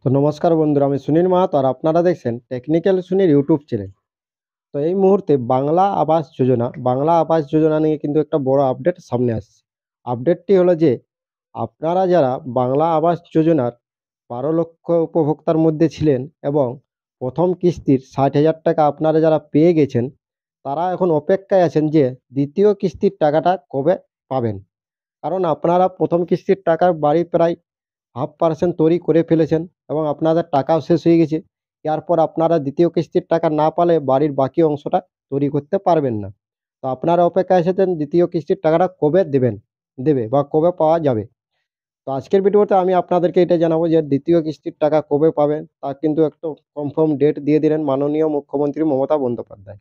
তো নমস্কার বন্ধুরা, আমি সুনীল মাহাতো আর আপনারা দেখছেন টেকনিক্যাল সুনীল ইউটিউব চ্যানেল। তো এই মুহূর্তে বাংলা আবাস যোজনা নিয়ে কিন্তু একটা বড় আপডেট সামনে আসছে। আপডেটটি হলো যে আপনারা যারা বাংলা আবাস যোজনার ১২ লক্ষ উপভোক্তার মধ্যে ছিলেন এবং প্রথম কিস্তির ৬০,০০০ টাকা আপনারা যারা পেয়ে গেছেন, তারা এখন অপেক্ষায় আছেন যে দ্বিতীয় কিস্তির টাকাটা কবে পাবেন। কারণ আপনারা প্রথম কিস্তির টাকার বাড়ি প্রায় 0.5% তৈরি করে ফেলেছেন এবং আপনাদের টাকাও শেষ হয়ে গেছে। এরপর আপনারা দ্বিতীয় কিস্তির টাকা না পালে বাড়ির বাকি অংশটা তৈরি করতে পারবেন না। তো আপনারা অপেক্ষায় এসেছেন দ্বিতীয় কিস্তির টাকাটা কবে দেবে বা কবে পাওয়া যাবে। তো আজকের ভিডিওতে আমি আপনাদেরকে এটা জানাবো যে দ্বিতীয় কিস্তির টাকা কবে পাবেন, তা কিন্তু একটু কনফার্ম ডেট দিয়ে দিলেন মাননীয় মুখ্যমন্ত্রী মমতা বন্দ্যোপাধ্যায়।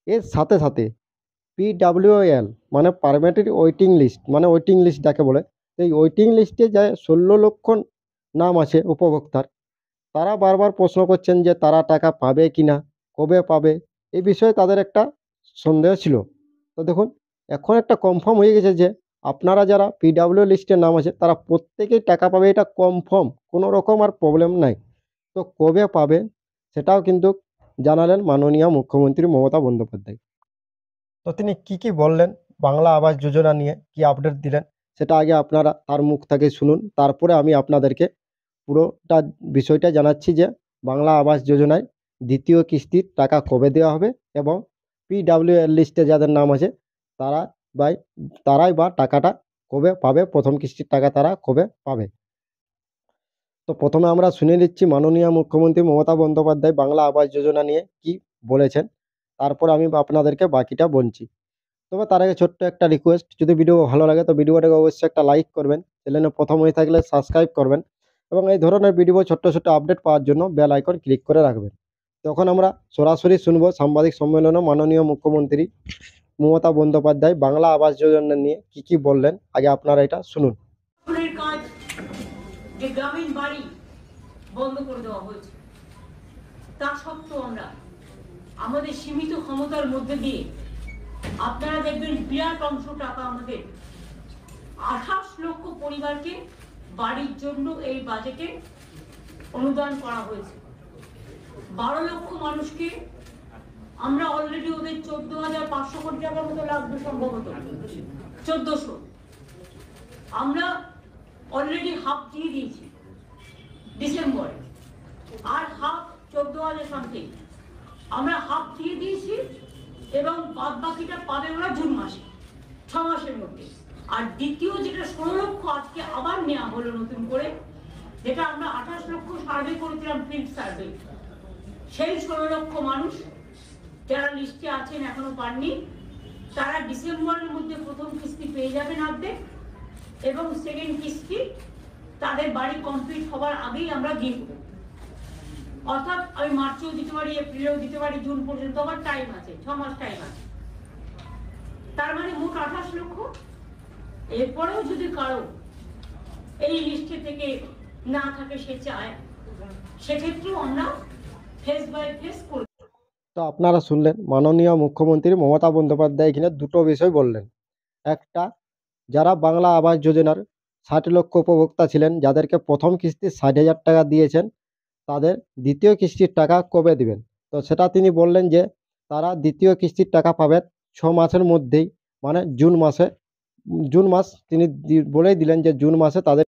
এর সাথে সাথে পিডাব্লিউএল মানে পারমিটেড ওয়েটিং লিস্ট, মানে ওয়েটিং লিস্ট যাকে বলে, এই ওয়েটিং লিস্টে যে ১৬ লক্ষ নাম আছে উপভোক্তার, তারা বারবার প্রশ্ন করছেন যে তারা টাকা পাবে কিনা, কবে পাবে। এই বিষয়ে তাদের একটা সন্দেহ ছিল। তো দেখুন, এখন একটা কনফার্ম হয়ে গেছে যে আপনারা যারা পিডাব্লিউ লিস্টের নাম আছে তারা প্রত্যেকেই টাকা পাবে, এটা কনফার্ম, কোনো রকম আর প্রবলেম নাই। তো কবে পাবে সেটাও কিন্তু জানালেন মাননীয় মুখ্যমন্ত্রী মমতা বন্দ্যোপাধ্যায়। তো তিনি কি বললেন, বাংলা আবাস যোজনা নিয়ে কি আপডেট দিলেন, সেটা আগে আপনারা তার মুখ থেকে শুনুন। তারপরে আমি আপনাদেরকে পুরোটা বিষয়টা জানাচ্ছি যে বাংলা আবাস যোজনায় দ্বিতীয় কিস্তির টাকা কবে দেওয়া হবে এবং পিডাব্লিউএল লিস্টে যাদের নাম আছে তারা বাই তারাই বা টাকাটা কবে পাবে, প্রথম কিস্তির টাকা তারা কবে পাবে। তো প্রথমে আমরা শুনে নিচ্ছি মাননীয় মুখ্যমন্ত্রী মমতা বন্দ্যোপাধ্যায় বাংলা আবাস যোজনা নিয়ে কি বলেছেন, তারপর আমি আপনাদেরকে বাকিটা বলছি। তবে তার আগে ছোট্ট একটা রিকোয়েস্ট, যদি ভিডিও ভালো লাগে তো ভিডিওটাকে অবশ্যই একটা লাইক করবেন, চ্যানেলে প্রথম হয়ে থাকলে সাবস্ক্রাইব করবেন এবং এই ধরনের ভিডিও ছোট্ট ছোট্ট আপডেট পাওয়ার জন্য বেল আইকন ক্লিক করে রাখবেন। তখন আমরা সরাসরি শুনবো সাংবাদিক সম্মেলনে মাননীয় মুখ্যমন্ত্রী মমতা বন্দ্যোপাধ্যায় বাংলা আবাস যোজনা নিয়ে কি বললেন। আগে আপনারা এটা শুনুন। কাজ যে গ্রামীণ বাড়ি বন্ধ করে দেওয়া হয়েছে, তা সত্ত্বেও আমরা আমাদের সীমিত ক্ষমতার মধ্যে দিয়ে আপনারা দেখবেন বিরাট অংশ টাকা আমাদের 28 লক্ষ পরিবারকে বাড়ির জন্য এই বাজেটে অনুদান করা হয়েছে। 12 লক্ষ মানুষকে আমরা অলরেডি ওদের 14,500 কোটি টাকার মতো লাগবে, সম্ভবত 1400। আমরা অলরেডি হাফ দিয়ে দিয়েছি ডিসেম্বরে, আর হাফ 14,000 সামথিং আমরা হাফ দিয়ে দিয়েছি এবং বাদ বাকিটা পাবে ওরা জুন মাসে, 6 মাসের মধ্যে। আর দ্বিতীয় যেটা 16 লক্ষ আজকে আবার নেওয়া হলো নতুন করে, যেটা আমরা 28 লক্ষ সার্ভে করেছিলাম, ফিল্ড সার্ভে, সেই 16 লক্ষ মানুষ যারা লিস্টে আছেন এখনো পাননি, তারা ডিসেম্বরের মধ্যে প্রথম কিস্তি পেয়ে যাবেন অর্ধেক, এবং সেকেন্ড কিস্তি তাদের বাড়ি কমপ্লিট হবার আগেই আমরা দিয়ে দেবো। অর্থাৎ আমি মার্চেও দিতে পারি, এপ্রিলেও দিতে পারি, জুন পর্যন্ত আমার টাইম আছে, 6 মাস টাইম আছে। তার মানে মোট 28 লক্ষ। এরপরেও যদি কারো এই লিস্টে থেকে না থাকে, সে চায়, সেক্ষেত্রেও আমরা ফেস বাই ফেস করব। তো আপনারা শুনলেন মাননীয় মুখ্যমন্ত্রী মমতা বন্দ্যোপাধ্যায় এখানে দুটো বিষয় বললেন। একটা, যারা বাংলা আবাস যোজনার 60 লক্ষ উপভোক্তা ছিলেন, যাদেরকে প্রথম কিস্তি 60,000 টাকা দিয়েছেন, তাদের দ্বিতীয় কিস্তির টাকা কবে দিবেন। তো সেটা তিনি বললেন যে তারা দ্বিতীয় কিস্তির টাকা পাবেন 6 মাসের মধ্যেই, মানে জুন মাস তিনি বলেই দিলেন যে জুন মাসে তাদের।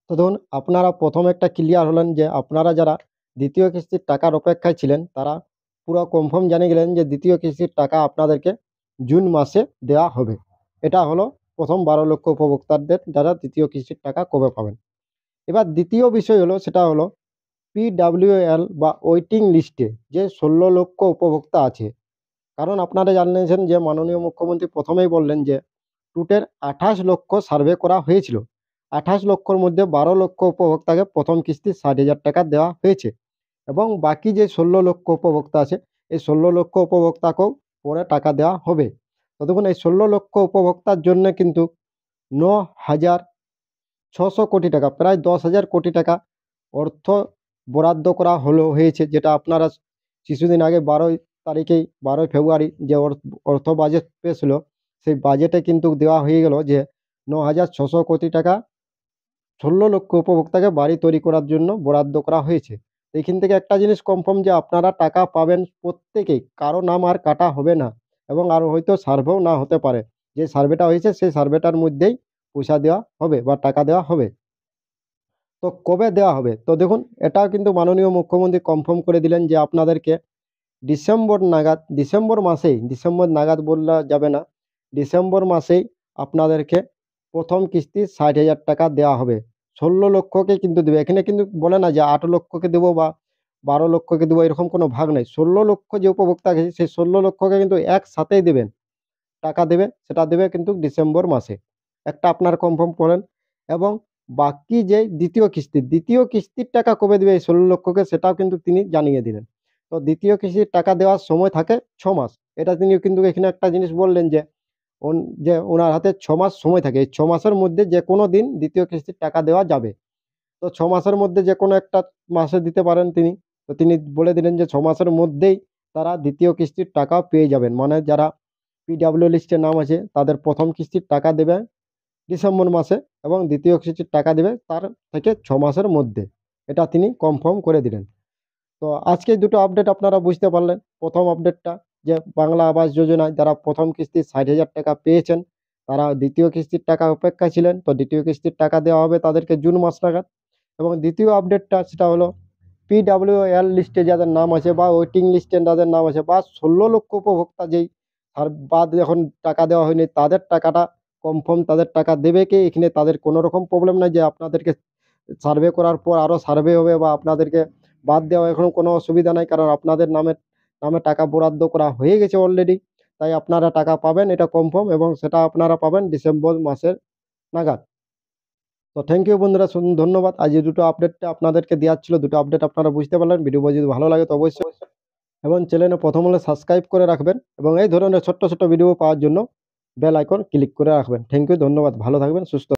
তো ধরুন, আপনারা প্রথম একটা ক্লিয়ার হলেন যে আপনারা যারা দ্বিতীয় কিস্তির টাকার অপেক্ষায় ছিলেন তারা পুরো কনফার্ম জেনে গেলেন যে দ্বিতীয় কিস্তির টাকা আপনাদেরকে জুন মাসে দেওয়া হবে। এটা হলো প্রথম 12 লক্ষ উপভোক্তাদের যারা দ্বিতীয় কিস্তির টাকা কবে পাবেন। এবার দ্বিতীয় বিষয় হলো, সেটা হলো পিডাব্লিউএল বা ওয়েটিং লিস্টে যে 16 লক্ষ উপভোক্তা আছে। কারণ আপনারা জানিয়েছেন যে মাননীয় মুখ্যমন্ত্রী প্রথমেই বললেন যে টোটাল 28 লক্ষ সার্ভে করা হয়েছিল। 28 লক্ষর মধ্যে 12 লক্ষ উপভোক্তাকে প্রথম কিস্তি 60,000 টাকা দেওয়া হয়েছে এবং বাকি যে 16 লক্ষ উপভোক্তা আছে, এই 16 লক্ষ উপভোক্তাকেও পরে টাকা দেওয়া হবে। তো দেখুন, এই 16 লক্ষ উপভোক্তার জন্য কিন্তু 9,600 কোটি টাকা, প্রায় 10,000 কোটি টাকা অর্থ বরাদ্দ করা হয়েছে, যেটা আপনারা কিছুদিন আগে 12ই ফেব্রুয়ারি যে অর্থ বাজেট পেশ হলো, সেই বাজেটে কিন্তু দেওয়া হয়ে গেল যে 9,600 কোটি টাকা 16 লক্ষ উপভোক্তাকে বাড়ি তৈরি করার জন্য বরাদ্দ করা হয়েছে। এখান থেকে একটা জিনিস কনফার্ম যে আপনারা টাকা পাবেন প্রত্যেকেই, কারো নাম আর কাটা হবে না এবং আর হয়তো সার্ভেও না হতে পারে। যে সার্ভেটা হয়েছে সেই সার্ভেটার মধ্যেই পয়সা দেওয়া হবে বা টাকা দেওয়া হবে। তো কবে দেওয়া হবে? তো দেখুন, এটাও কিন্তু মাননীয় মুখ্যমন্ত্রী কনফার্ম করে দিলেন যে আপনাদেরকে ডিসেম্বর নাগাদ, ডিসেম্বর নাগাদ বললে যাবে না, ডিসেম্বর মাসেই আপনাদেরকে প্রথম কিস্তি 60,000 টাকা দেওয়া হবে। 16 লক্ষকে কিন্তু দেবে। এখানে কিন্তু বলে না যে 8 লক্ষকে দেবো বা 12 লক্ষকে দেবো, এরকম কোনো ভাগ নেই। 16 লক্ষ যে উপভোক্তা আছে সেই 16 লক্ষকে কিন্তু একসাথেই দেবেন। টাকা দেবে, সেটা দেবে কিন্তু ডিসেম্বর মাসে। একটা আপনারা কনফার্ম করেন। এবং বাকি যে দ্বিতীয় কিস্তির টাকা কবে দেবে এই 16 লক্ষকে, সেটাও কিন্তু তিনি জানিয়ে দিলেন। তো দ্বিতীয় কিস্তির টাকা দেওয়ার সময় থাকে 6 মাস। এটা তিনি কিন্তু এখানে একটা জিনিস বললেন যে ওনার হাতে 6 মাস সময় থাকে। এই 6 মাসের মধ্যে যেকোনো দিন দ্বিতীয় কিস্তির টাকা দেওয়া যাবে। তো 6 মাসের মধ্যে যেকোনো একটা মাসে দিতে পারেন তিনি। তো তিনি বলে দিলেন যে 6 মাসের মধ্যেই তারা দ্বিতীয় কিস্তির টাকা পেয়ে যাবেন। মানে যারা পিডব্লিউ লিস্টে নাম আছে তাদের প্রথম কিস্তির টাকা দেবে ডিসেম্বর মাসে এবং দ্বিতীয় কিস্তির টাকা দেবে তার থেকে 6 মাসের মধ্যে। এটা তিনি কনফার্ম করে দিলেন। তো আজকে দুটো আপডেট আপনারা বুঝতে পারলেন। প্রথম আপডেটটা যে বাংলা আবাস যোজনায় যারা প্রথম কিস্তি 60,000 টাকা পেয়েছেন তারা দ্বিতীয় কিস্তির টাকা অপেক্ষায় ছিলেন। তো দ্বিতীয় কিস্তির টাকা দেওয়া হবে তাদেরকে জুন মাস নাগাদ। এবং দ্বিতীয় আপডেটটা সেটা হলো পিডব্লিউএল লিস্টে যাদের নাম আছে বা ওয়েটিং লিস্টে যাদের নাম আছে বা 16 লক্ষ উপভোক্তা যেই আর বাদ এখন টাকা দেওয়া হয়নি তাদের টাকাটা কনফার্ম, তাদের টাকা দেবে কে? এখানে তাদের কোনো রকম প্রবলেম নাই যে আপনাদেরকে সার্ভে করার পর আরও সার্ভে হবে বা আপনাদেরকে বাদ দেওয়া, এখন কোনো অসুবিধা নাই, কারণ আপনাদের নামে টাকা বরাদ্দ করা হয়ে গেছে অলরেডি। তাই আপনারা টাকা পাবেন, এটা কনফার্ম, এবং সেটা আপনারা পাবেন ডিসেম্বর মাসের নাগাদ। তো থ্যাংক ইউ বন্ধুরা, ধন্যবাদ। আজ এই দুটো আপডেটটা আপনাদেরকে দেওয়ার ছিল। দুটো আপডেট আপনারা বুঝতে পারলেন। ভিডিও যদি ভালো লাগে তো অবশ্যই এবং চ্যানেলে প্রথম হলে সাবস্ক্রাইব করে রাখবেন এবং এই ধরনের ছোট্ট ছোট্ট ভিডিও পাওয়ার জন্য বেল আইকন ক্লিক করে রাখবেন। থ্যাংক ইউ, ধন্যবাদ। ভালো থাকবেন, সুস্থ